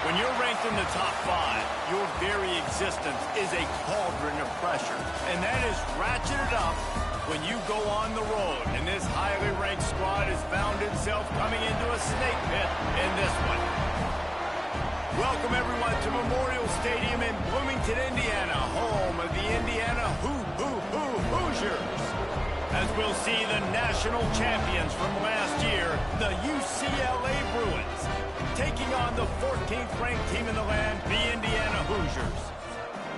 When you're ranked in the top 5, your very existence is a cauldron of pressure. And that is ratcheted up when you go on the road. And this highly ranked squad has found itself coming into a snake pit in this one. Welcome, everyone, to Memorial Stadium in Bloomington, Indiana, home of the Indiana Hoosiers. As we'll see the national champions from last year, the UCLA Bruins, taking on the 14th ranked team in the land, the Indiana Hoosiers.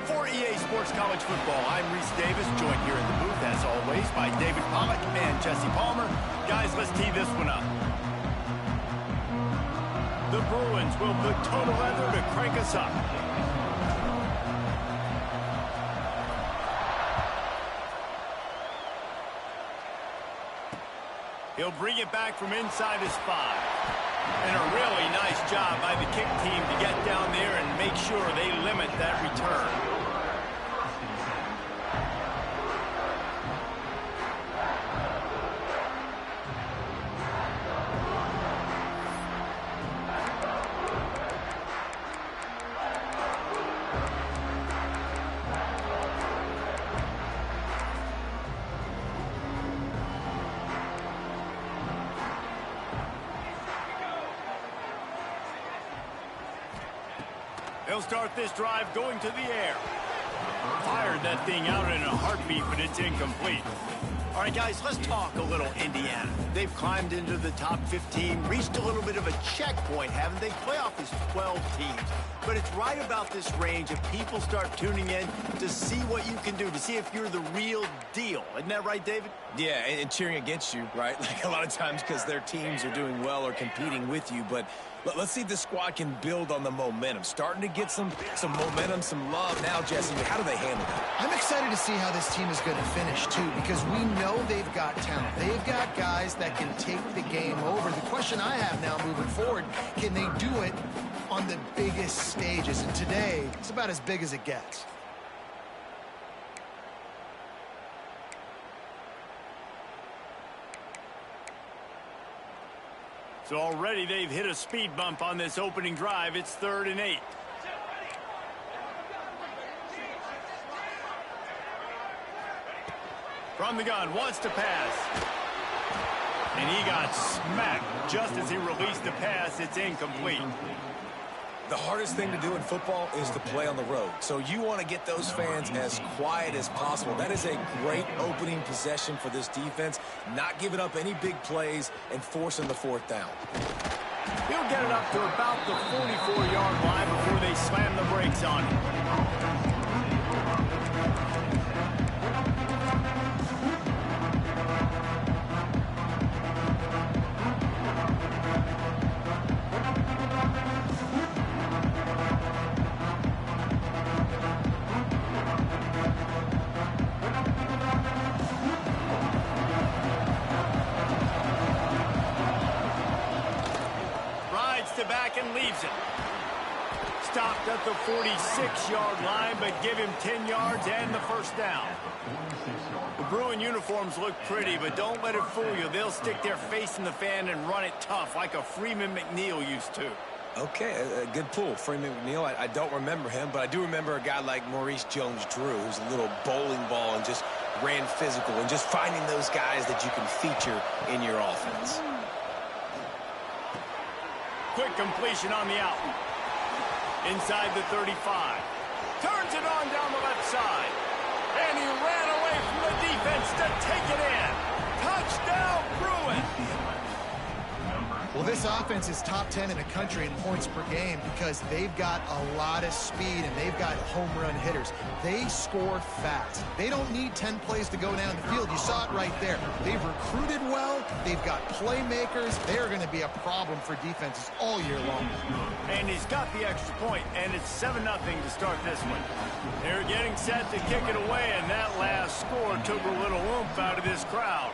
For EA Sports College Football, I'm Reese Davis, joined here in the booth, as always, by David Pollack and Jesse Palmer. Guys, let's tee this one up. The Bruins will put total leather to crank us up. He'll bring it back from inside his 5. And a really nice job by the kick team to get down there and make sure they limit that return. He'll start this drive going to the air. Fired that thing out in a heartbeat, but it's incomplete. All right, guys, let's talk a little Indiana. They've climbed into the top 15, reached a little bit of a checkpoint, haven't they? Playoff is 12 teams. But it's right about this range if people start tuning in to see what you can do, to see if you're the real deal. Isn't that right, David? Yeah, and cheering against you, right? Like a lot of times because their teams are doing well or competing with you. But let's see if this squad can build on the momentum. Starting to get some momentum, some love now, Jesse. How do they handle that? I'm excited to see how this team is going to finish, too, because we know they've got talent. They've got guys that can take the game over. The question I have now moving forward, can they do it on the biggest stages? And today, it's about as big as it gets. So already they've hit a speed bump on this opening drive. It's 3rd and 8. From the gun, wants to pass. And he got smacked just as he released the pass. It's incomplete. The hardest thing to do in football is to play on the road. So you want to get those fans as quiet as possible. That is a great opening possession for this defense. Not giving up any big plays and forcing the 4th down. He'll get it up to about the 44-yard line before they slam the brakes on him. Back and leaves it. Stopped at the 46-yard line, but give him 10 yards and the 1st down. The Bruin uniforms look pretty, but don't let it fool you. They'll stick their face in the fan and run it tough like a Freeman McNeil used to. Okay, a good pull. Freeman McNeil, I don't remember him, but I do remember a guy like Maurice Jones-Drew, who's a little bowling ball and just ran physical, and just finding those guys that you can feature in your offense. Quick completion on the out. Inside the 35. Turns it on down the left side. And he ran away from the defense to take it in. Touchdown, Bruins! Well, this offense is top 10 in the country in points per game because they've got a lot of speed and they've got home run hitters. They score fast. They don't need 10 plays to go down the field. You saw it right there. They've recruited well. They've got playmakers. They're going to be a problem for defenses all year long. And he's got the extra point, and it's 7-0 to start this one. They're getting set to kick it away, and that last score took a little oomph out of this crowd.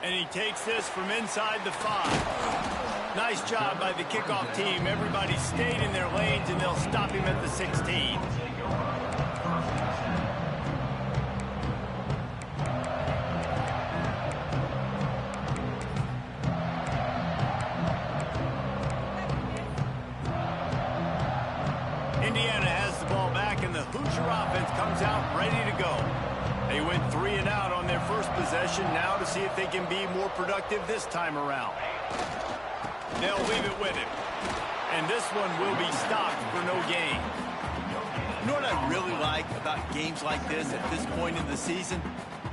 And he takes this from inside the 5. Nice job by the kickoff team. Everybody stayed in their lanes, and they'll stop him at the 16. Indiana has the ball back, and the Hoosier offense comes out ready to go. They went 3 and out on their first possession, now to see if they can be more productive this time around. They'll leave it with him. And this one will be stopped for no gain. You know what I really like about games like this at this point in the season?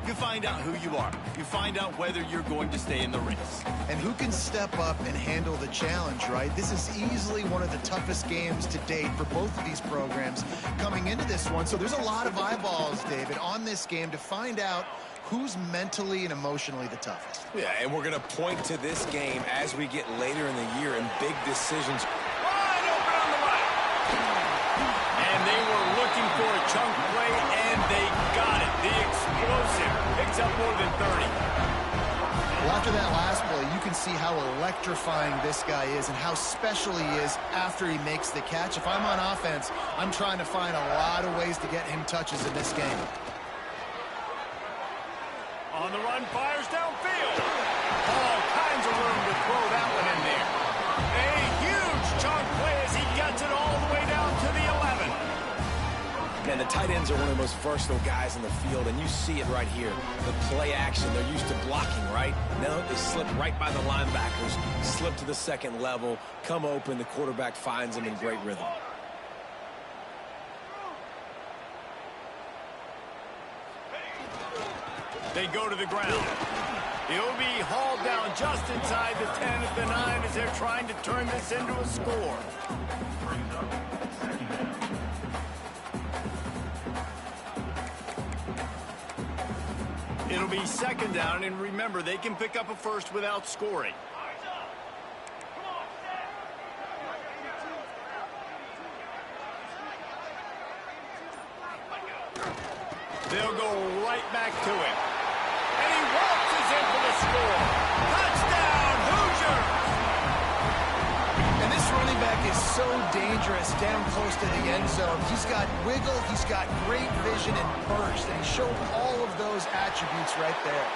You find out who you are. You find out whether you're going to stay in the race. And who can step up and handle the challenge, right? This is easily one of the toughest games to date for both of these programs coming into this one. So there's a lot of eyeballs, David, on this game to find out who's mentally and emotionally the toughest. Yeah, and we're going to point to this game as we get later in the year and big decisions. Wide open on the right. And they were looking for a chunk play, and they got it. The explosive picks up more than 30. Well, after that last play, you can see how electrifying this guy is and how special he is after he makes the catch. If I'm on offense, I'm trying to find a lot of ways to get him touches in this game. On the run, fires downfield. All kinds of room to throw that one in there. A huge chunk play as he gets it all the way down to the 11. Man, the tight ends are one of the most versatile guys in the field, and you see it right here. The play action, they're used to blocking, right? Now they slip right by the linebackers, slip to the second level, come open, the quarterback finds them in great rhythm. They go to the ground. He'll be hauled down just inside the 10 at the 9 as they're trying to turn this into a score. It'll be second down, and remember, they can pick up a first without scoring. They'll go right back to him. And he waltzes in for the score. Touchdown, Hoosiers! And this running back is so dangerous down close to the end zone. He's got wiggle, he's got great vision and burst, and he showed all of those attributes right there.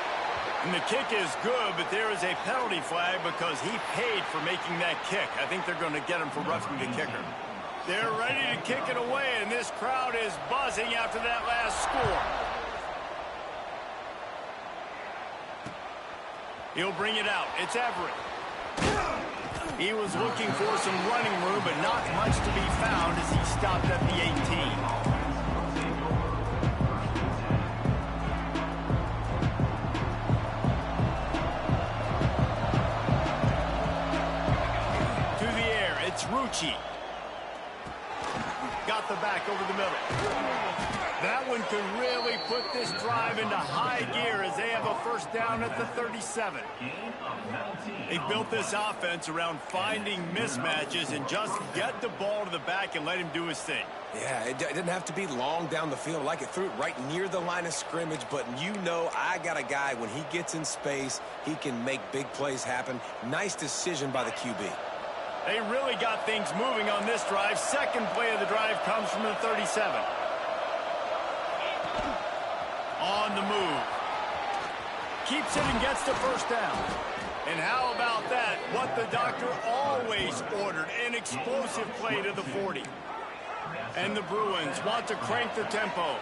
And the kick is good, but there is a penalty flag because he paid for making that kick. I think they're going to get him for roughing the kicker. They're ready to kick it away, and this crowd is buzzing after that last score. He'll bring it out. It's Everett. He was looking for some running room, but not much to be found as he stopped at the 18. Rucci got the back over the middle. That one could really put this drive into high gear as they have a first down at the 37. They built this offense around finding mismatches and just get the ball to the back and let him do his thing. Yeah, it didn't have to be long down the field. Like it threw it right near the line of scrimmage, but you know I got a guy, when he gets in space, he can make big plays happen. Nice decision by the QB. They really got things moving on this drive. Second play of the drive comes from the 37. On the move. Keeps it and gets the first down. And how about that? What the doctor always ordered, an explosive play to the 40. And the Bruins want to crank the tempo.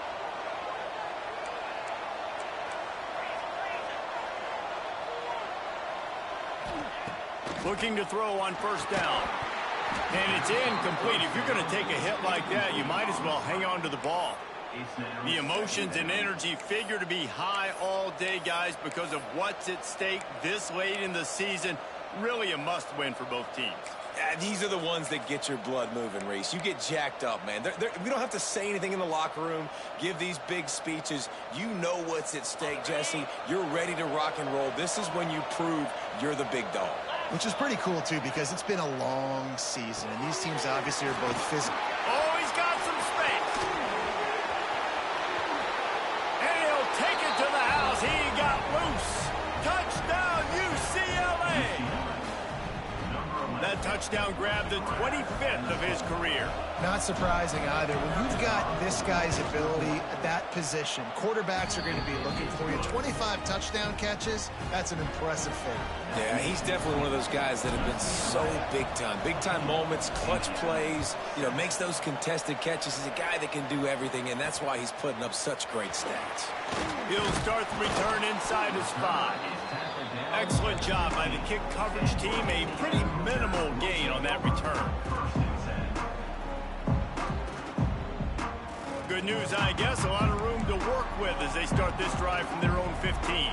Looking to throw on first down. And it's incomplete. If you're going to take a hit like that, you might as well hang on to the ball. The emotions and energy figure to be high all day, guys, because of what's at stake this late in the season. Really a must-win for both teams. Yeah, these are the ones that get your blood moving, Reese. You get jacked up, man. We don't have to say anything in the locker room, give these big speeches. You know what's at stake, Jesse. You're ready to rock and roll. This is when you prove you're the big dog. Which is pretty cool, too, because it's been a long season, and these teams obviously are both physical. Oh, he's got some space. And he'll take it to the house. He got loose. Touchdown, UCLA. That touchdown touchdown grab, the 25th of his career. Not surprising either. When you've got this guy's ability at that position, quarterbacks are going to be looking for you. 25 touchdown catches, that's an impressive feat. Yeah, he's definitely one of those guys that have been so big time. Big time moments, clutch plays, makes those contested catches. He's a guy that can do everything, and that's why he's putting up such great stats. He'll start the return inside his 5. Excellent job by the kick coverage team. A pretty minimal gain on that return. Good news, I guess. A lot of room to work with as they start this drive from their own 15.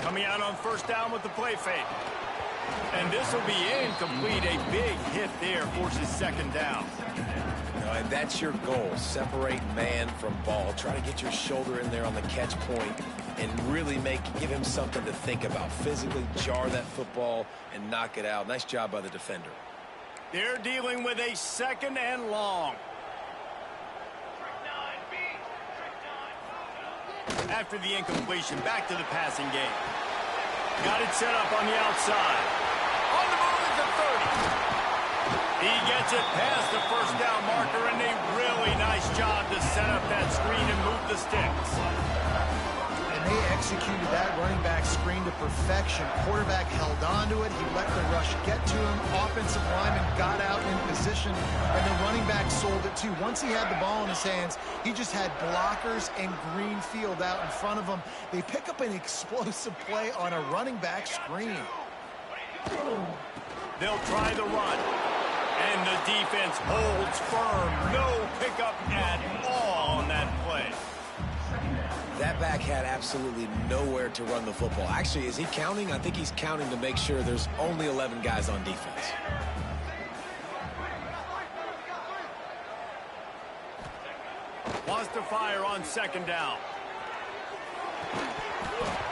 Coming out on first down with the play fake. And this will be incomplete. A big hit there forces second down. And that's your goal. Separate man from ball. Try to get your shoulder in there on the catch point and really give him something to think about. Physically jar that football and knock it out. Nice job by the defender. They're dealing with a second and long. After the incompletion, back to the passing game. Got it set up on the outside. On the move at the 30. He gets it past the first down marker, and a really nice job to set up that screen and move the sticks. And they executed that running back screen to perfection. Quarterback held on to it. He let the rush get to him. Offensive lineman got out in position, and the running back sold it too. Once he had the ball in his hands, he just had blockers and green field out in front of him. They pick up an explosive play on a running back screen. They'll try the run. And the defense holds firm. No pickup at all on that play. That back had absolutely nowhere to run the football. Actually, is he counting? I think he's counting to make sure there's only 11 guys on defense. Wants to fire on second down.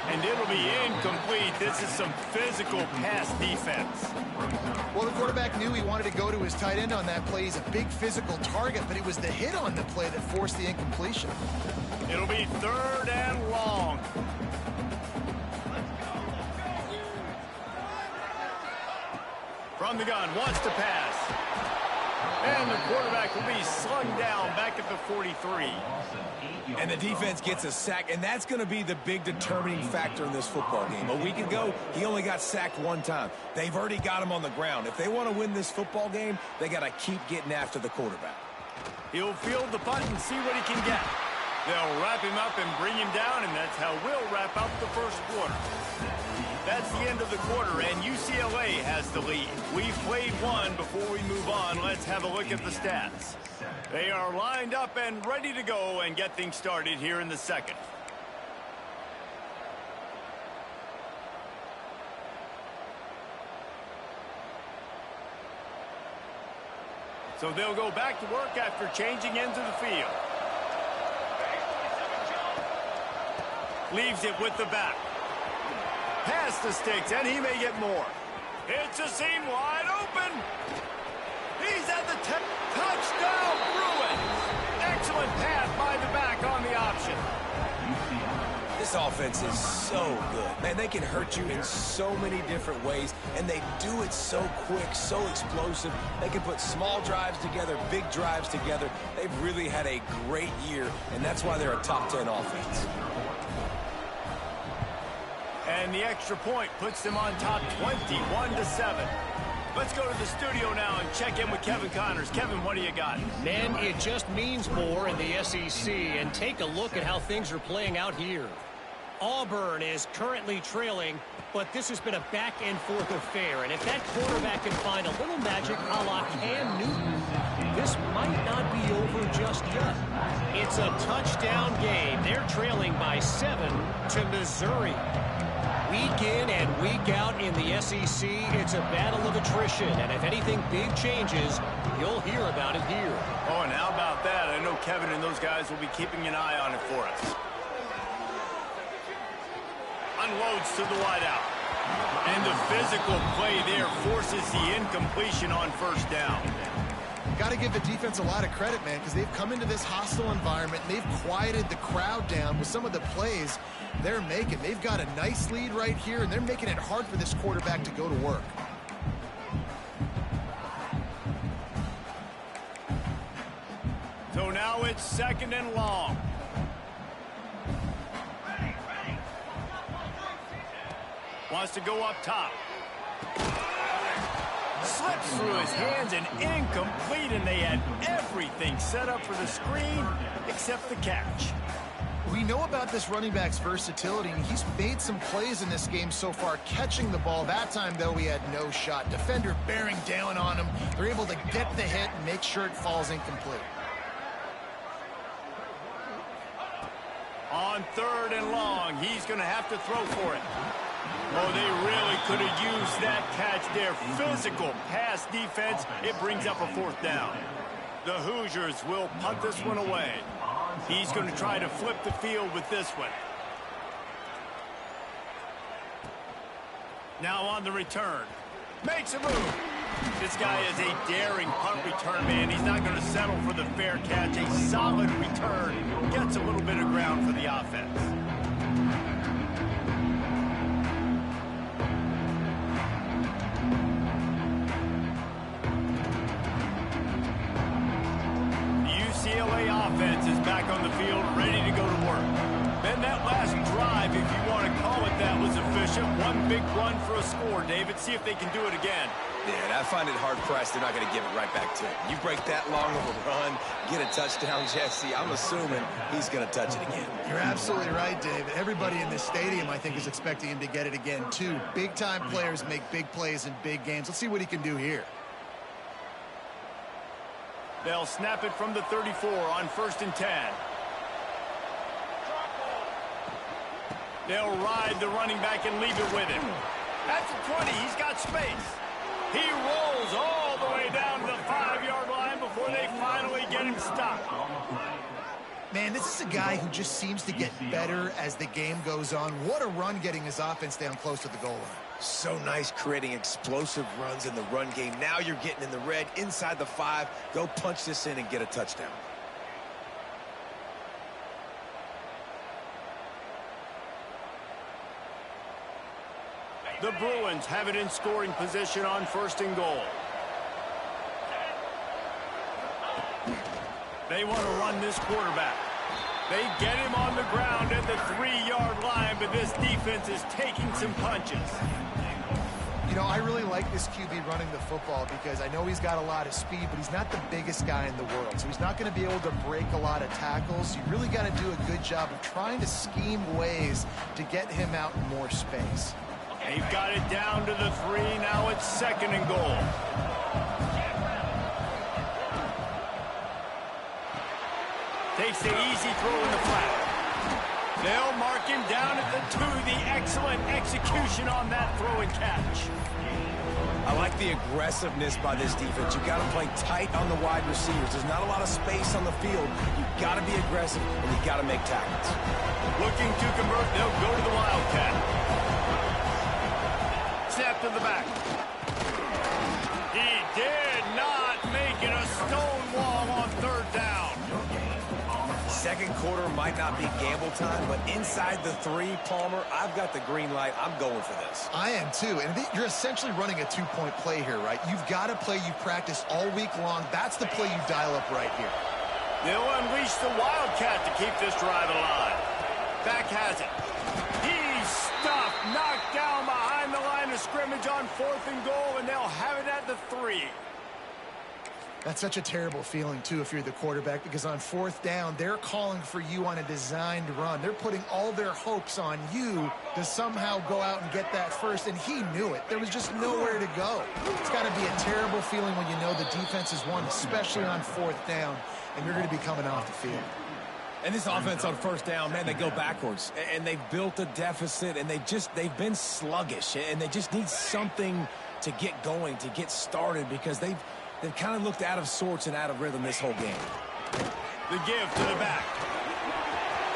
And it'll be incomplete. This is some physical pass defense. Well, the quarterback knew he wanted to go to his tight end on that play. He's a big physical target, but it was the hit on the play that forced the incompletion. It'll be third and long. From the gun, wants to pass. And the quarterback will be slung down back at the 43. And the defense gets a sack, and that's going to be the big determining factor in this football game. A week ago, he only got sacked one time. They've already got him on the ground. If they want to win this football game, they got to keep getting after the quarterback. He'll field the punt and see what he can get. They'll wrap him up and bring him down, and that's how we'll wrap up the first quarter. That's the end of the quarter, and UCLA has the lead. We've played one. Before we move on, let's have a look at the stats. They are lined up and ready to go and get things started here in the second. So they'll go back to work after changing into the field. Leaves it with the back. Past the sticks, and he may get more. It's a seam wide open. He's at the 10. Touchdown, Bruins. Excellent pass by the back on the option. This offense is so good. Man, they can hurt you in so many different ways, and they do it so quick, so explosive. They can put small drives together, big drives together. They've really had a great year, and that's why they're a top 10 offense. And the extra point puts them on top 21-7. Let's go to the studio now and check in with Kevin Connors. Kevin, what do you got? Man, it just means more in the SEC. And take a look at how things are playing out here. Auburn is currently trailing, but this has been a back-and-forth affair. And if that quarterback can find a little magic a la Cam Newton, this might not be over just yet. It's a touchdown game. They're trailing by 7 to Missouri. Week in and week out in the SEC, it's a battle of attrition. And if anything big changes, you'll hear about it here. Oh, and how about that? I know Kevin and those guys will be keeping an eye on it for us. Unloads to the wideout. And the physical play there forces the incompletion on first down. Got to give the defense a lot of credit, man, because they've come into this hostile environment and they've quieted the crowd down with some of the plays they're making. They've got a nice lead right here, and they're making it hard for this quarterback to go to work. So now it's 2nd and long. Wants to go up top. Slips through his hands and incomplete, and they had everything set up for the screen except the catch. We know about this running back's versatility, and he's made some plays in this game so far catching the ball. That time, though, he had no shot. Defender bearing down on him. They're able to get the hit and make sure it falls incomplete. On 3rd and long, he's going to have to throw for it. Oh, they really could have used that catch there. Physical pass defense. It brings up a 4th down. The Hoosiers will punt this one away. He's going to try to flip the field with this one. Now on the return. Makes a move. This guy is a daring punt return man. He's not going to settle for the fair catch. A solid return. Gets a little bit of ground for the offense. UCLA offense is back on the field, ready to go to work. Then that last drive, if you want to call it that, was efficient. One big run for a score, David. See if they can do it again. Yeah, and I find it hard-pressed they're not going to give it right back to him. You break that long of a run, get a touchdown, Jesse, I'm assuming he's going to touch it again. You're absolutely right, David. Everybody in this stadium, I think, is expecting him to get it again, too. Big-time players make big plays in big games. Let's see what he can do here. They'll snap it from the 34 on 1st and 10. They'll ride the running back and leave it with him. At the 20, he's got space. He rolls all the way down to the 5-yard line before they finally get him stopped. Man, this is a guy who just seems to get better as the game goes on. What a run getting his offense down close to the goal line. So nice creating explosive runs in the run game. Now you're getting in the red inside the 5. Go punch this in and get a touchdown. The Bruins have it in scoring position on 1st and goal. They want to run this quarterback. They get him on the ground at the 3-yard line, but this defense is taking some punches. You know, I really like this QB running the football because I know he's got a lot of speed, but he's not the biggest guy in the world. So he's not going to be able to break a lot of tackles. You really got to do a good job of trying to scheme ways to get him out in more space. They've got it down to the 3. Now it's 2nd and goal. Takes the easy throw in the flat. They'll mark him down at the 2. The excellent execution on that throw and catch. I like the aggressiveness by this defense. You've got to play tight on the wide receivers. There's not a lot of space on the field. You've got to be aggressive, and you've got to make tackles. Looking to convert, they'll go to the Wildcat. Snap to the back. He did not make it a stone wall on 3rd down. Second quarter might not be gamble time, but inside the 3, Palmer, I've got the green light. I'm going for this. I am too, and you're essentially running a 2-point play here, right? You've got a play you've practiced all week long. That's the play you dial up right here. They'll unleash the Wildcat to keep this drive alive. Back has it. He's stuffed, knocked down behind the line of scrimmage on 4th and goal, and they'll have it at the 3. That's such a terrible feeling, too, if you're the quarterback, because on 4th down, they're calling for you on a designed run. They're putting all their hopes on you to somehow go out and get that first, and he knew it. There was just nowhere to go. It's got to be a terrible feeling when you know the defense has won, especially on 4th down, and you're going to be coming off the field. And this offense on 1st down, man, they go backwards. And they've built a deficit, and they've been sluggish, and they just need something to get going, to get started, because they've kind of looked out of sorts and out of rhythm this whole game. The give to the back.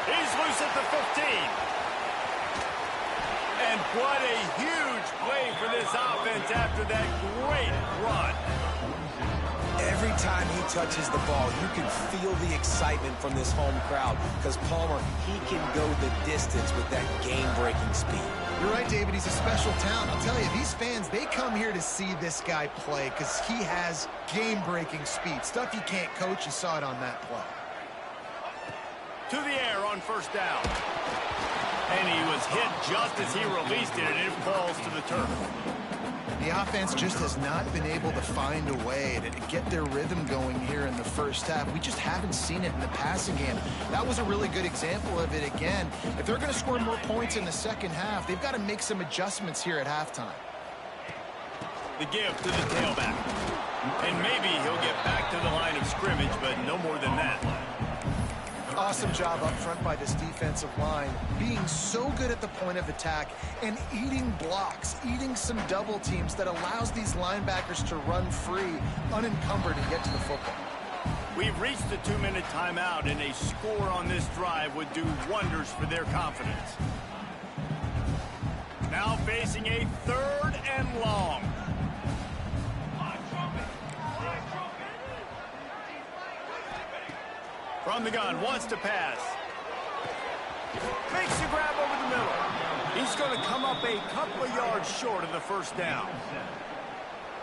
He's loose at the 15. And what a huge play for this offense after that great run. Every time he touches the ball, you can feel the excitement from this home crowd because Palmer, he can go the distance with that game-breaking speed. You're right, David. He's a special talent. I'll tell you, these fans, they come here to see this guy play because he has game-breaking speed. Stuff you can't coach. You saw it on that play. To the air on first down. And he was hit just as he released it, and it falls to the turf. The offense just has not been able to find a way to get their rhythm going here in the first half. We just haven't seen it in the passing game. That was a really good example of it again. If they're going to score more points in the second half, they've got to make some adjustments here at halftime. The give to the tailback. And maybe he'll get back to the line of scrimmage, but no more than that. Awesome job up front by this defensive line, being so good at the point of attack and eating blocks, eating some double teams that allows these linebackers to run free, unencumbered, and get to the football. We've reached the 2-minute timeout, and a score on this drive would do wonders for their confidence. Now facing a 3rd and long. From the gun, wants to pass. Makes the grab over the middle. He's going to come up a couple of yards short of the first down.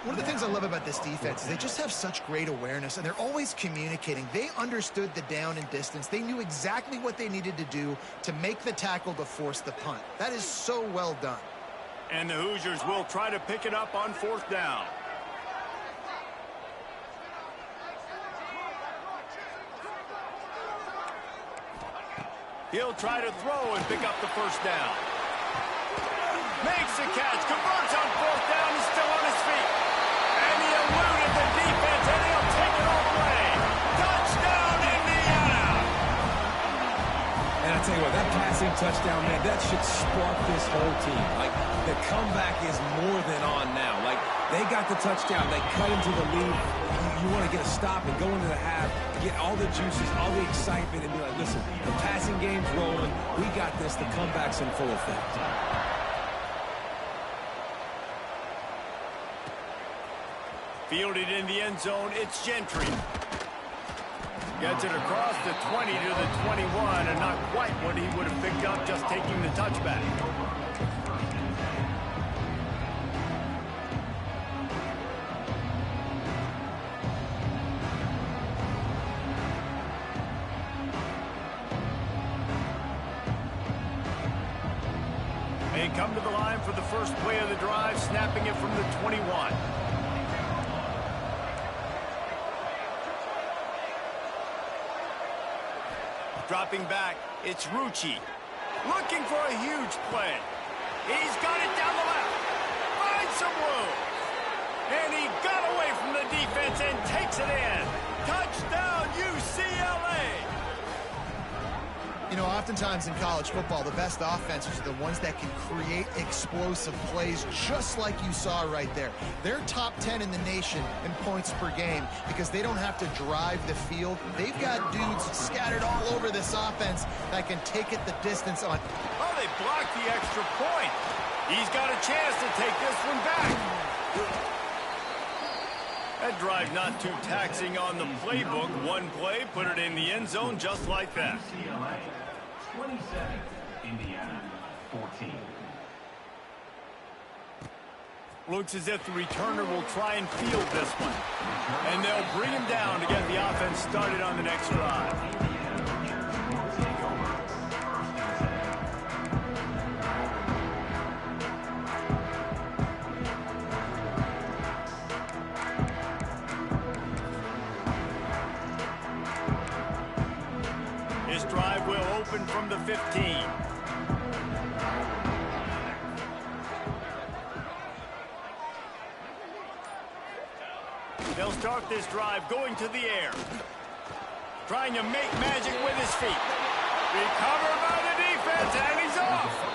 One of the things I love about this defense is they just have such great awareness, and they're always communicating. They understood the down and distance. They knew exactly what they needed to do to make the tackle to force the punt. That is so well done. And the Hoosiers will try to pick it up on 4th down. He'll try to throw and pick up the first down. Makes the catch, converts on 4th down, he's still on his feet. And he eluded the defense, and he'll take it all the way. Touchdown, Indiana! And I tell you what, that passing touchdown, man, that should spark this whole team. Like, the comeback is more than on now. Like, they got the touchdown, they cut into the lead. You want to get a stop and go into the half, get all the juices, all the excitement, and be like, listen, the passing game's rolling. We got this. The comeback's in full effect. Fielded in the end zone, it's Gentry. Gets it across the 20 to the 21, and not quite what he would have picked up just taking the touchback. They come to the line for the first play of the drive, snapping it from the 21. Dropping back, it's Rucci. Looking for a huge play. He's got it down the left. Finds some room. And he got away from the defense and takes it in. Touchdown, UCLA. You know, oftentimes in college football, the best offenses are the ones that can create explosive plays, just like you saw right there. They're top 10 in the nation in points per game because they don't have to drive the field. They've got dudes scattered all over this offense that can take it the distance on. Oh, they blocked the extra point. He's got a chance to take this one back. That drive not too taxing on the playbook. One play, put it in the end zone just like that. UCLA 27, Indiana 14. Looks as if the returner will try and field this one. And they'll bring him down to get the offense started on the next drive. This drive will open from the 15. They'll start this drive going to the air. Trying to make magic with his feet. Recovered by the defense, and he's off.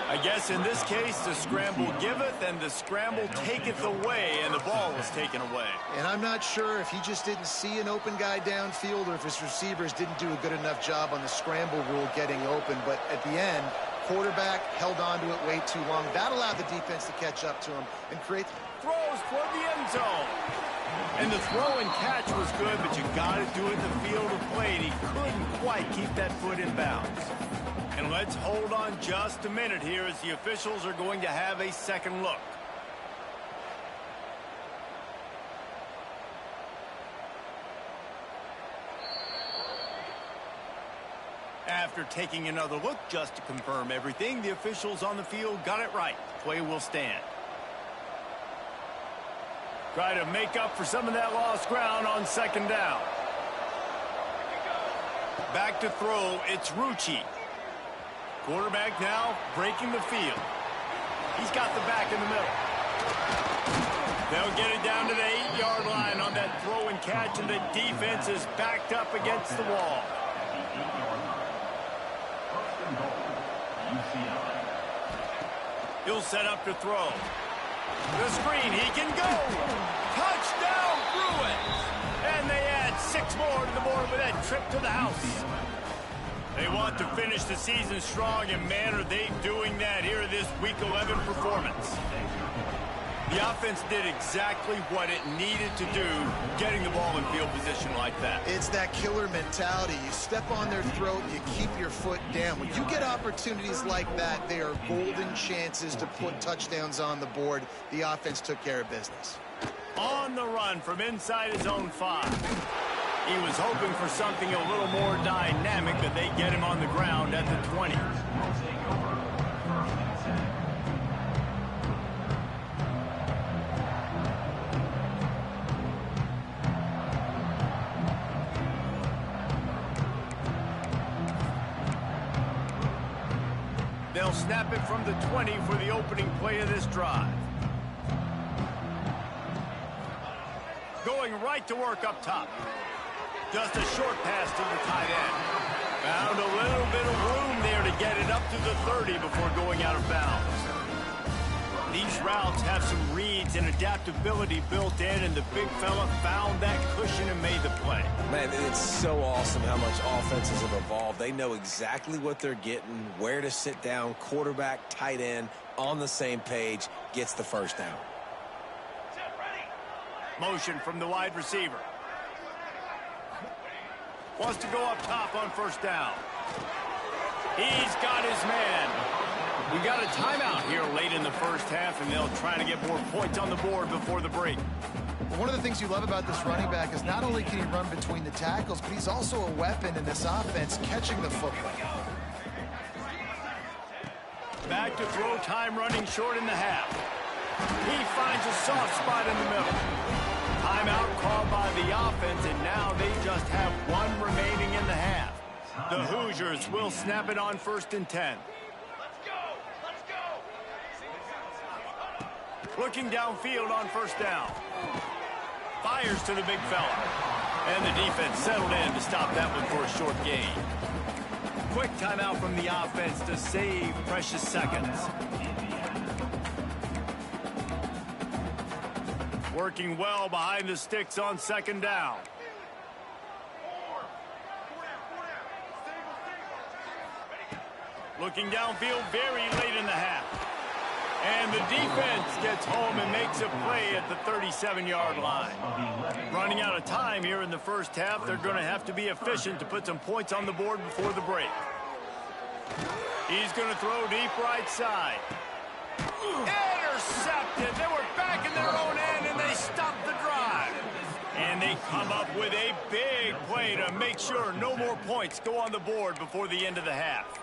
I guess in this case, the scramble giveth and the scramble taketh away, and the ball was taken away. And I'm not sure if he just didn't see an open guy downfield or if his receivers didn't do a good enough job on the scramble rule getting open. But at the end, Quarterback held on to it way too long. That allowed the defense to catch up to him and create... Throws toward the end zone. And the throw and catch was good, but you got to do it in the field of play, and he couldn't quite keep that foot in bounds. And let's hold on just a minute here as the officials are going to have a second look. After taking another look just to confirm everything, the officials on the field got it right. Play will stand. Try to make up for some of that lost ground on second down. Back to throw, it's Rucci. Quarterback now breaking the field. He's got the back in the middle. They'll get it down to the 8-yard line on that throw and catch, and the defense is backed up against the wall. UCLA. He'll set up to throw. The screen, he can go. Touchdown, Bruins. And they add 6 more to the board with that trip to the house. They want to finish the season strong, and man, are they doing that here in this Week 11 performance. The offense did exactly what it needed to do, getting the ball in field position like that. It's that killer mentality. You step on their throat, you keep your foot down. When you get opportunities like that, they are golden chances to put touchdowns on the board. The offense took care of business. On the run from inside his own 5. He was hoping for something a little more dynamic, but they get him on the ground at the 20. They'll snap it from the 20 for the opening play of this drive. Going right to work up top. Just a short pass to the tight end. Found a little bit of room there to get it up to the 30 before going out of bounds. These routes have some reads and adaptability built in, and the big fella found that cushion and made the play. Man, it's so awesome how much offenses have evolved. They know exactly what they're getting, where to sit down. Quarterback, tight end, on the same page, gets the first down. Motion from the wide receiver. Wants to go up top on first down. He's got his man. We got a timeout here late in the first half, and they'll try to get more points on the board before the break. Well, one of the things you love about this running back is not only can he run between the tackles, but he's also a weapon in this offense, catching the football. Back to throw, time running short in the half. He finds a soft spot in the middle. Timeout called by the offense, and now they just have 1 remaining in the half. The Hoosiers will snap it on 1st and 10. Looking downfield on first down. Fires to the big fella. And the defense settled in to stop that one for a short gain. Quick timeout from the offense to save precious seconds. Working well behind the sticks on second down. Looking downfield very late in the half. And the defense gets home and makes a play at the 37-yard line. Running out of time here in the first half, they're going to have to be efficient to put some points on the board before the break. He's going to throw deep right side. Intercepted. They were back in their own end, and they stopped the drive. And they come up with a big play to make sure no more points go on the board before the end of the half.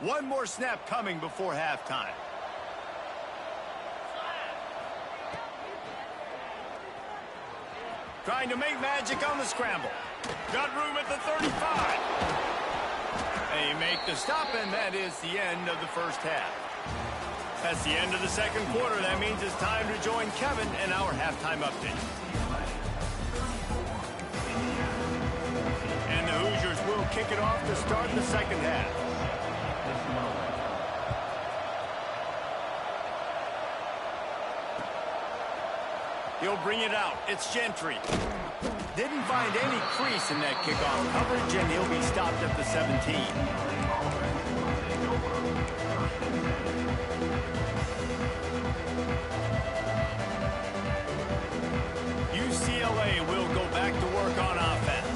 One more snap coming before halftime. Trying to make magic on the scramble. Got room at the 35. They make the stop, and that is the end of the first half. That's the end of the second quarter. That means it's time to join Kevin in our halftime update. And the Hoosiers will kick it off to start the second half. He'll bring it out. It's Gentry. Didn't find any crease in that kickoff coverage, and he'll be stopped at the 17. UCLA will go back to work on offense.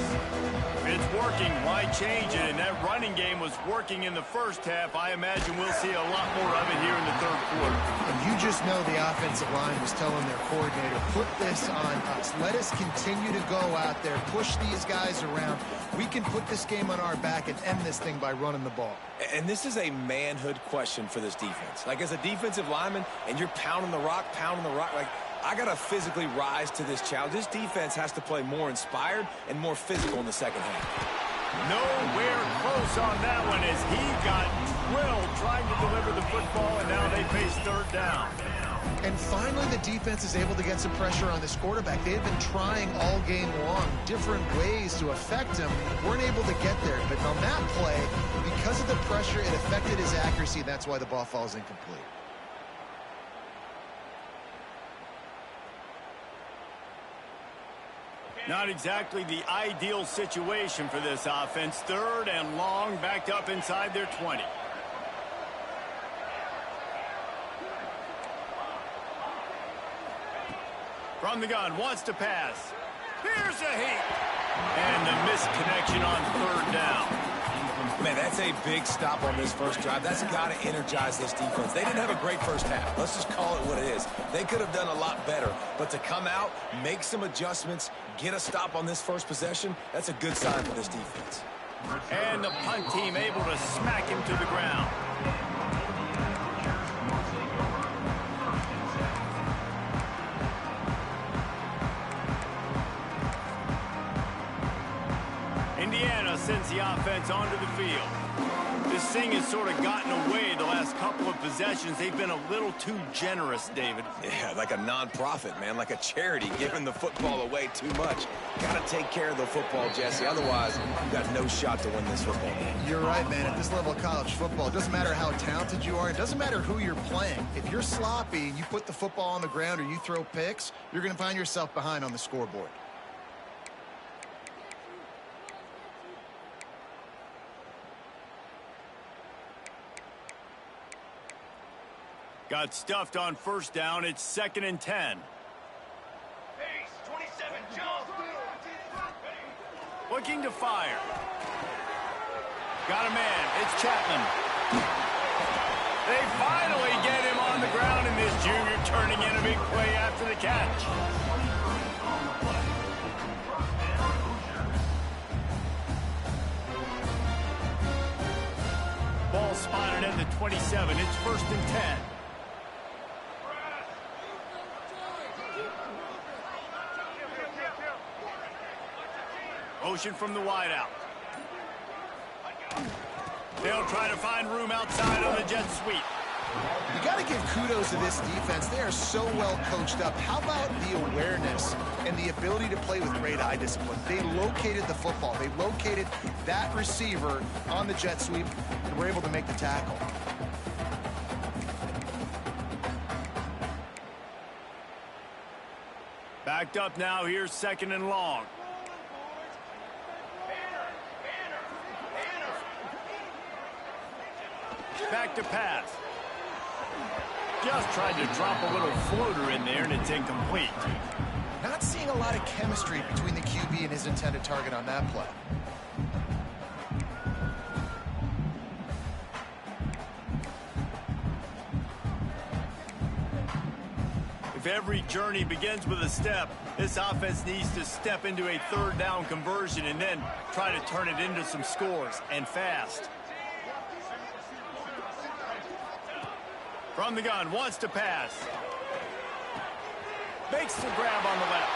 If it's working, why change it? And that running game was working in the first half. I imagine we'll see a lot more of it here in the third quarter. And you just know the offensive line was telling their coordinator, put this on us. Let us continue to go out there, push these guys around. We can put this game on our back and end this thing by running the ball. And this is a manhood question for this defense. Like, as a defensive lineman, and you're pounding the rock, like, I got to physically rise to this challenge. This defense has to play more inspired and more physical in the second half. Nowhere close on that one as he got drilled trying to deliver the football, and now they face third down. And finally, the defense is able to get some pressure on this quarterback. They had been trying all game long different ways to affect him. Weren't able to get there. But on that play, because of the pressure, it affected his accuracy. That's why the ball falls incomplete. Not exactly the ideal situation for this offense. Third and long, backed up inside their 20. From the gun, wants to pass. Here's a heat. And the misconnection on third down. Man, that's a big stop on this first drive. That's got to energize this defense. They didn't have a great first half. Let's just call it what it is. They could have done a lot better. But to come out, make some adjustments, get a stop on this first possession, that's a good sign for this defense. And the punt team able to smack him to the ground. Indiana sends the offense onto the field. This thing has sort of gotten away the last couple of possessions. They've been a little too generous, David. Yeah, like a non-profit, man, like a charity, giving the football away too much. Got to take care of the football, Jesse. Otherwise, you've got no shot to win this football game. You're right, man. At this level of college football, it doesn't matter how talented you are. It doesn't matter who you're playing. If you're sloppy and you put the football on the ground or you throw picks, you're going to find yourself behind on the scoreboard. Got stuffed on first down. It's 2nd and 10. Pace, 27, jump. Looking to fire. Got a man. It's Chapman. They finally get him on the ground, and this junior turning in a big play after the catch. Ball spotted at the 27. It's 1st and 10. Motion from the wideout. They'll try to find room outside on the jet sweep. You got to give kudos to this defense. They are so well coached up. How about the awareness and the ability to play with great eye discipline? They located the football. They located that receiver on the jet sweep and were able to make the tackle. Backed up now. Here's 2nd and long. Back to pass. Just tried to drop a little floater in there, and it's incomplete. Not seeing a lot of chemistry between the QB and his intended target on that play. If every journey begins with a step, this offense needs to step into a third down conversion and then try to turn it into some scores, and fast. From the gun, wants to pass. Makes the grab on the left.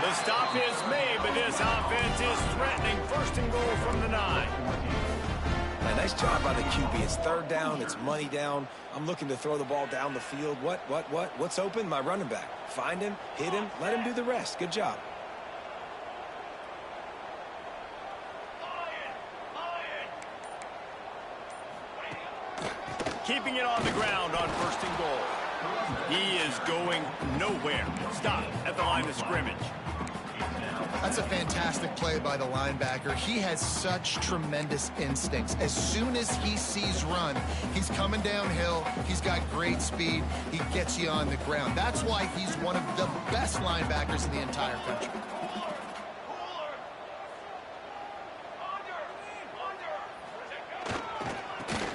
The stop is made, but this offense is threatening. 1st and goal from the 9. Man, nice job by the QB. It's third down. It's money down. I'm looking to throw the ball down the field. What's open? My running back. Find him, hit him, let him do the rest. Good job. Keeping it on the ground on 1st and goal. He is going nowhere. Stop at the line of scrimmage. That's a fantastic play by the linebacker. He has such tremendous instincts. As soon as he sees run, he's coming downhill. He's got great speed. He gets you on the ground. That's why he's one of the best linebackers in the entire country.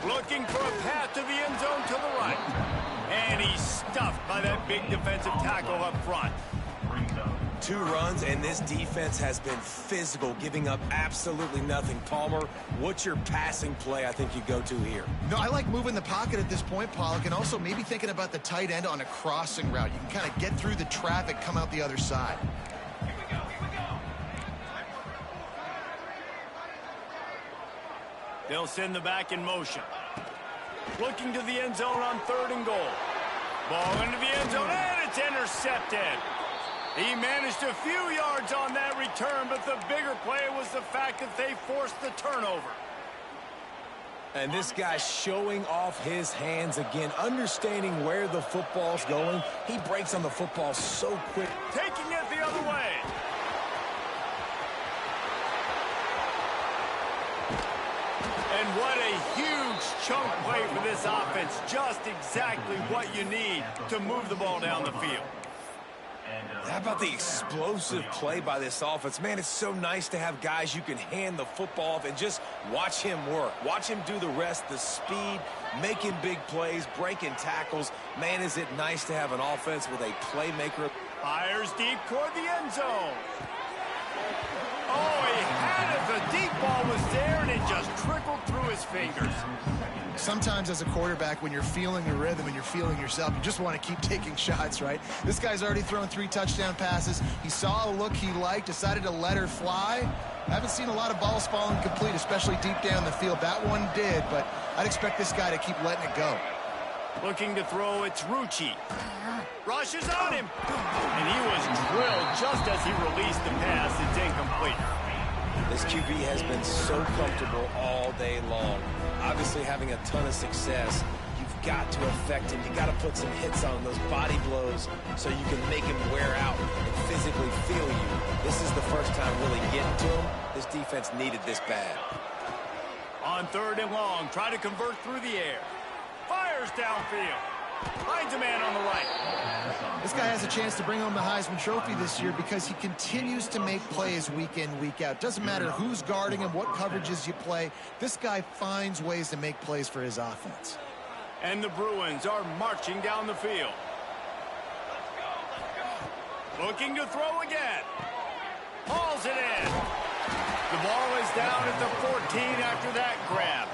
Looking for a path to the end zone to the right. And he's stuffed by that big defensive tackle up front. 2 runs, and this defense has been physical, giving up absolutely nothing. Palmer, what's your passing play I think you go to here? No, I like moving the pocket at this point, Pollock, and also maybe thinking about the tight end on a crossing route. You can kind of get through the traffic, come out the other side. Here we go, here we go. They'll send the back in motion. Looking to the end zone on 3rd and goal. Ball into the end zone, and it's intercepted. He managed a few yards on that return, but the bigger play was the fact that they forced the turnover. And this guy showing off his hands again, understanding where the football's going. He breaks on the football so quick. Taking it the other way. And what a huge chunk play for this offense. Just exactly what you need to move the ball down the field. How about the explosive play by this offense? Man, it's so nice to have guys you can hand the football off and just watch him work. Watch him do the rest, the speed, making big plays, breaking tackles. Man, is it nice to have an offense with a playmaker. Fires deep toward the end zone. Oh, he had it. The deep ball was there, and it just trickled through his fingers. Sometimes as a quarterback, when you're feeling the rhythm and you're feeling yourself, you just want to keep taking shots, right? This guy's already thrown 3 touchdown passes. He saw a look he liked, decided to let her fly. I haven't seen a lot of balls falling complete, especially deep down the field. That one did, but I'd expect this guy to keep letting it go. Looking to throw, it's Rucci. Rushes on him. And he was drilled just as he released the pass. It's incomplete. This QB has been so comfortable all day long. Obviously having a ton of success. You've got to affect him. You've got to put some hits on him, those body blows, so you can make him wear out and physically feel you. This is the first time really getting to him. This defense needed this bad. On 3rd and long, try to convert through the air. Fires downfield. Finds a man on the right. This guy has a chance to bring home the Heisman Trophy this year because he continues to make plays week in, week out. Doesn't matter who's guarding him, what coverages you play. This guy finds ways to make plays for his offense. And the Bruins are marching down the field. Looking to throw again. Hauls it in. The ball is down at the 14 after that grab.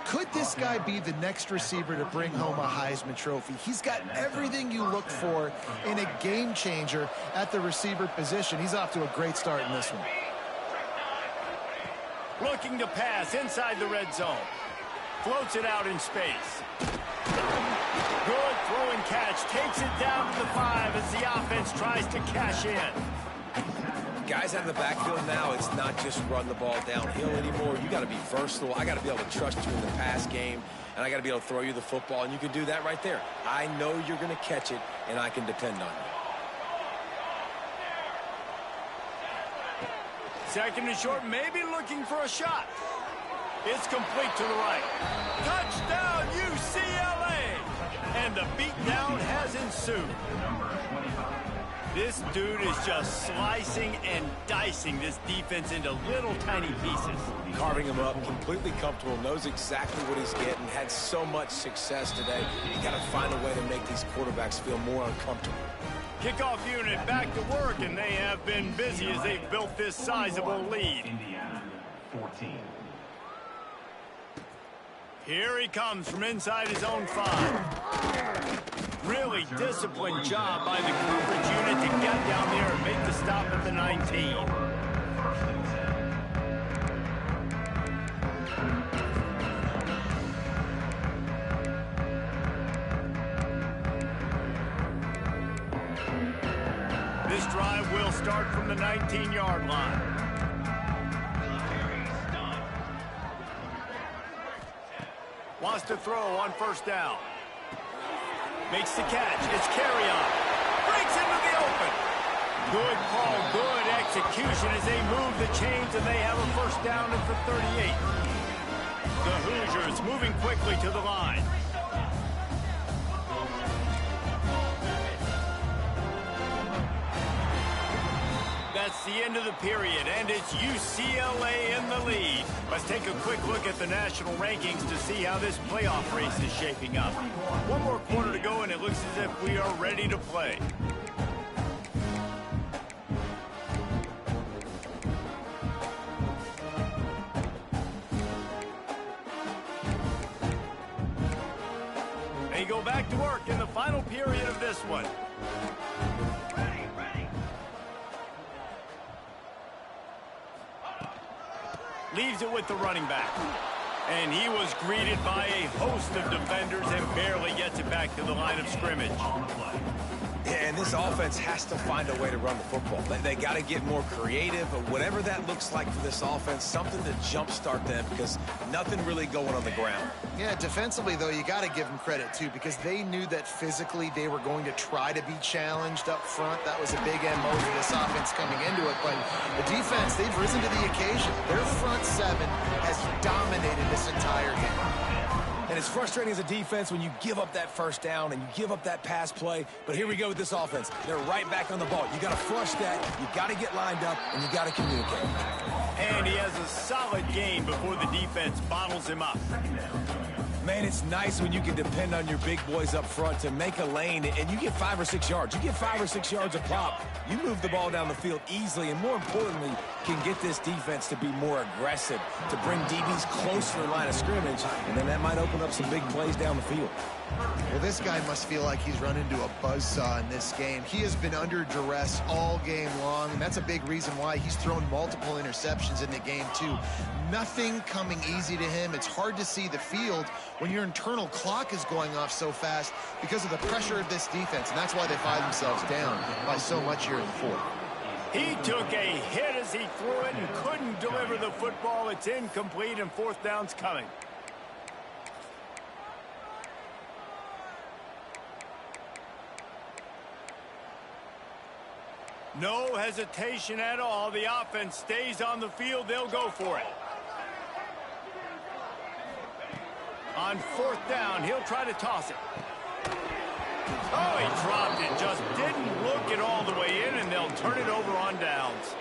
Could this guy be the next receiver to bring home a Heisman Trophy? He's got everything you look for in a game changer at the receiver position. He's off to a great start in this one. Looking to pass inside the red zone. Floats it out in space. Good throw and catch. Takes it down to the 5 as the offense tries to cash in. Guys out of the backfield now, it's not just run the ball downhill anymore. You got to be versatile. I got to be able to trust you in the pass game, and I got to be able to throw you the football, and you can do that right there. I know you're going to catch it, and I can depend on you. 2nd and short, maybe looking for a shot. It's complete to the right. Touchdown, UCLA! And the beatdown has ensued. This dude is just slicing and dicing this defense into little tiny pieces. Carving him up, completely comfortable, knows exactly what he's getting, had so much success today. You got to find a way to make these quarterbacks feel more uncomfortable. Kickoff unit back to work, and they have been busy as they've built this sizable lead. Indiana, 14. Here he comes from inside his own 5. Really disciplined job by the coverage unit to get down there and make the stop at the 19. This drive will start from the 19-yard line. Wants to throw on 1st down. Makes the catch. It's carry on. Breaks into the open. Good call, good execution as they move the chains, and they have a first down at the 38. The Hoosiers moving quickly to the line. That's the end of the period, and it's UCLA in the lead. Let's take a quick look at the national rankings to see how this playoff race is shaping up. One more quarter to go, and it looks as if we are ready to play. They go back to work in the final period of this one. Leaves it with the running back. And he was greeted by a host of defenders and barely gets it back to the line of scrimmage. Yeah, and this offense has to find a way to run the football. They got to get more creative, but whatever that looks like for this offense, something to jumpstart them because nothing really going on the ground. Yeah, defensively, though, you got to give them credit, too, because they knew that physically they were going to try to be challenged up front. That was a big MO for this offense coming into it. But the defense, they've risen to the occasion. Their front seven has dominated this entire game. And it's frustrating as a defense when you give up that first down and you give up that pass play. But here we go with this offense. They're right back on the ball. You got to flush that. You got to get lined up, and you got to communicate. And he has a solid gain before the defense bottles him up. Man, it's nice when you can depend on your big boys up front to make a lane, and you get 5 or 6 yards. You get 5 or 6 yards a pop. You move the ball down the field easily, and more importantly, can get this defense to be more aggressive, to bring DBs close to the line of scrimmage, and then that might open up some big plays down the field. Well, this guy must feel like he's run into a buzzsaw in this game. He has been under duress all game long, and that's a big reason why he's thrown multiple interceptions in the game, too. Nothing coming easy to him. It's hard to see the field when your internal clock is going off so fast because of the pressure of this defense, and that's why they find themselves down by so much here in the fourth. He took a hit as he threw it and couldn't deliver the football. It's incomplete, and fourth down's coming. No hesitation at all. The offense stays on the field. They'll go for it. On fourth down, he'll try to toss it. Oh, he dropped it. Just didn't look it all the way in, and they'll turn it over on downs.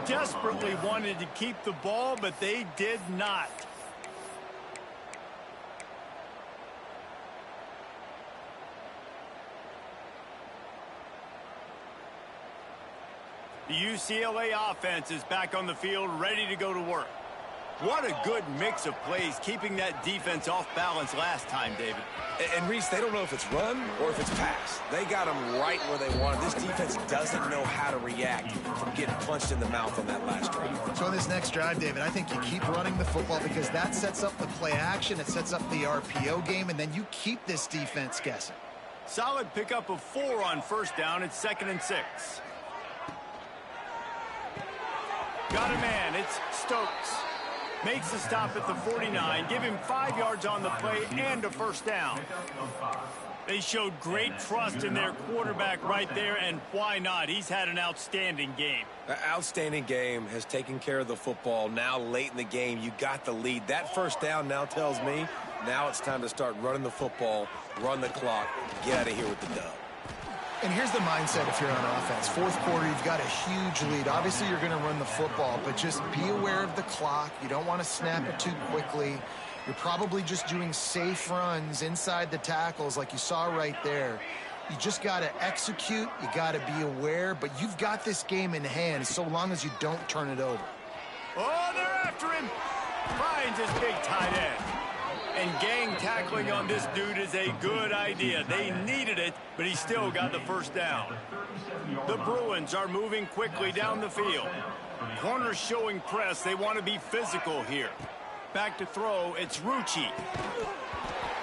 Desperately wanted to keep the ball, but they did not. The UCLA offense is back on the field, ready to go to work. What a good mix of plays, keeping that defense off balance last time, David. And Reese, they don't know if it's run or if it's pass. They got them right where they want them. This defense doesn't know how to react from getting punched in the mouth on that last drive. So in this next drive, David, I think you keep running the football because that sets up the play action, it sets up the RPO game, and then you keep this defense guessing. Solid pickup of 4 on first down. It's 2nd and 6. Got a man. It's Stokes. Makes the stop at the 49. Give him 5 yards on the play and a first down. They showed great trust in their quarterback right there, and why not? He's had an outstanding game. An outstanding game, has taken care of the football. Now late in the game, you got the lead. That first down now tells me now it's time to start running the football, run the clock, get out of here with the dub. And here's the mindset if you're on offense. Fourth quarter, you've got a huge lead. Obviously, you're going to run the football, but just be aware of the clock. You don't want to snap it too quickly. You're probably just doing safe runs inside the tackles like you saw right there. You just got to execute. You got to be aware, but you've got this game in hand so long as you don't turn it over. Oh, they're after him. Finds his big tight end. And gang tackling on this dude is a good idea. They needed it, but he still got the first down. The Bruins are moving quickly down the field. Corners showing press. They want to be physical here. Back to throw. It's Rucci.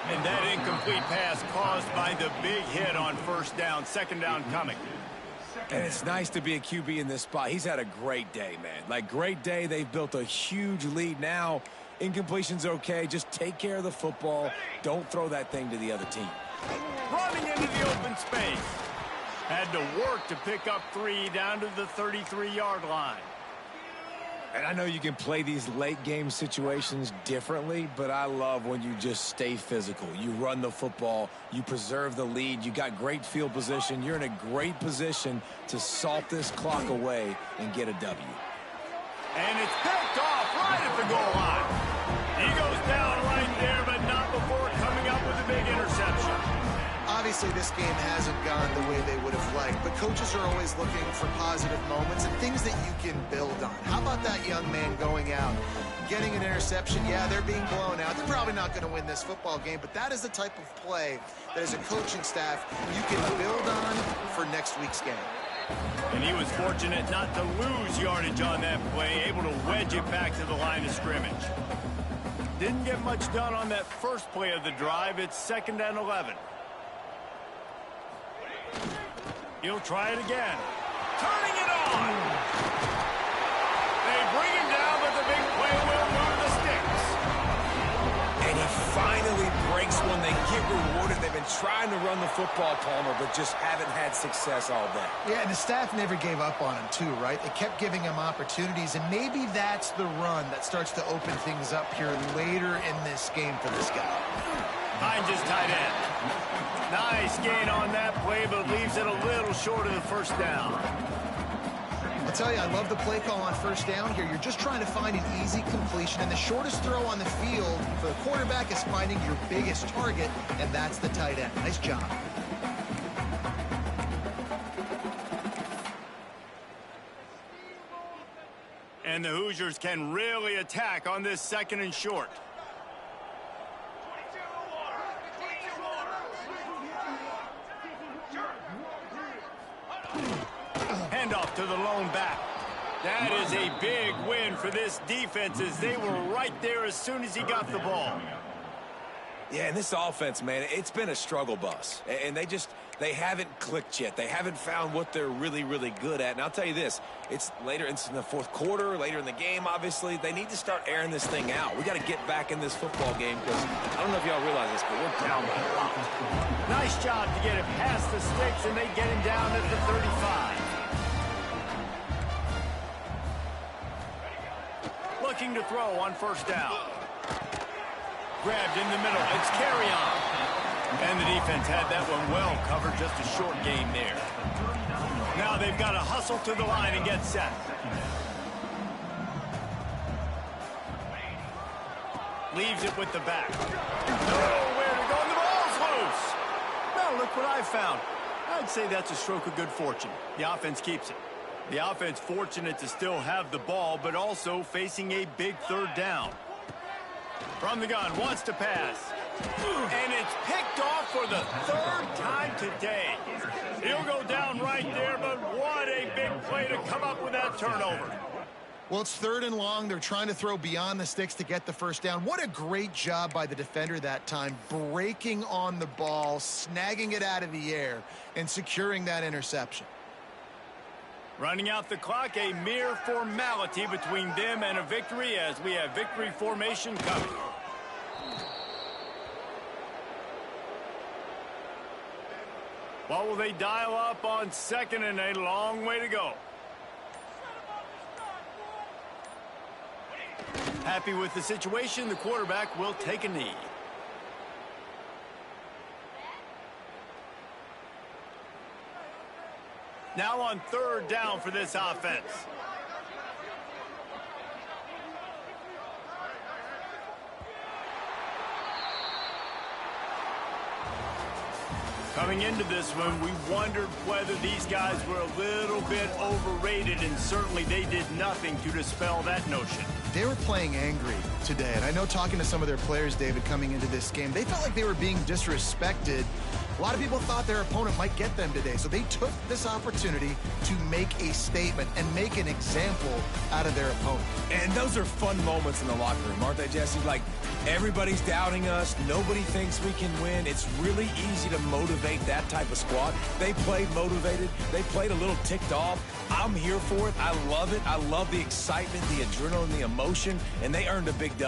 And that incomplete pass caused by the big hit on first down. 2nd down coming. And it's nice to be a QB in this spot. He's had a great day, man. Like, great day. They've built a huge lead now. Incompletion's okay. Just take care of the football. Don't throw that thing to the other team. Running into the open space. Had to work to pick up 3 down to the 33-yard line. And I know you can play these late-game situations differently, but I love when you just stay physical. You run the football, you preserve the lead, you got great field position. You're in a great position to salt this clock away and get a W. And it's picked off right at the goal line. He goes down right there, but not before coming up with a big interception. Obviously, this game hasn't gone the way they would have liked, but coaches are always looking for positive moments and things that you can build on. How about that young man going out, getting an interception? Yeah, they're being blown out. They're probably not going to win this football game, but that is the type of play that as a coaching staff you can build on for next week's game. And he was fortunate not to lose yardage on that play, able to wedge it back to the line of scrimmage. Didn't get much done on that first play of the drive. It's 2nd and 11. He'll try it again. Turning it on. They bring him down, but the big play will move the sticks. And he finally breaks one. They get rewarded. They've been trying to run the football, Palmer, but just haven't had success all day. Yeah, and the staff never gave up on him, too, right? They kept giving him opportunities, and maybe that's the run that starts to open things up here later in this game for this guy. Finds his tight end. Nice gain on that play, but leaves it a little short of the first down. I'll tell you, I love the play call on first down here. You're just trying to find an easy completion, and the shortest throw on the field for the quarterback is finding your biggest target, and that's the tight end. Nice job. And the Hoosiers can really attack on this 2nd and short. Handoff to the lone back. That is a big win for this defense as they were right there as soon as he got the ball. Yeah, and this offense, man, it's been a struggle bus. And they haven't clicked yet. They haven't found what they're really, really good at. And I'll tell you this, it's in the fourth quarter, later in the game, obviously. They need to start airing this thing out. We got to get back in this football game because I don't know if y'all realize this, but we're down by a lot. Nice job to get it past the sticks, and they get him down at the 35. Looking to throw on first down. Grabbed in the middle. It's carry on. And the defense had that one well covered. Just a short gain there. Now they've got to hustle to the line and get set. Leaves it with the back. Nowhere to go, and the ball's loose. Well, look what I found. I'd say that's a stroke of good fortune. The offense keeps it. The offense fortunate to still have the ball, but also facing a big 3rd down. From the gun, wants to pass. And it's picked off for the 3rd time today. He'll go down right there, but what a big play to come up with that turnover. Well, it's 3rd and long. They're trying to throw beyond the sticks to get the first down. What a great job by the defender that time, breaking on the ball, snagging it out of the air, and securing that interception. Running out the clock, a mere formality between them and a victory as we have victory formation coming. What will they dial up on 2nd and a long way to go? Happy with the situation, the quarterback will take a knee. Now on 3rd down for this offense. Coming into this one, we wondered whether these guys were a little bit overrated, and certainly they did nothing to dispel that notion. They were playing angry today, and I know talking to some of their players, David, coming into this game, they felt like they were being disrespected. A lot of people thought their opponent might get them today, so they took this opportunity to make a statement and make an example out of their opponent. And those are fun moments in the locker room, aren't they, Jesse? Like, everybody's doubting us. Nobody thinks we can win. It's really easy to motivate that type of squad. They played motivated. They played a little ticked off. I'm here for it. I love it. I love the excitement, the adrenaline, the emotion, and they earned a big W.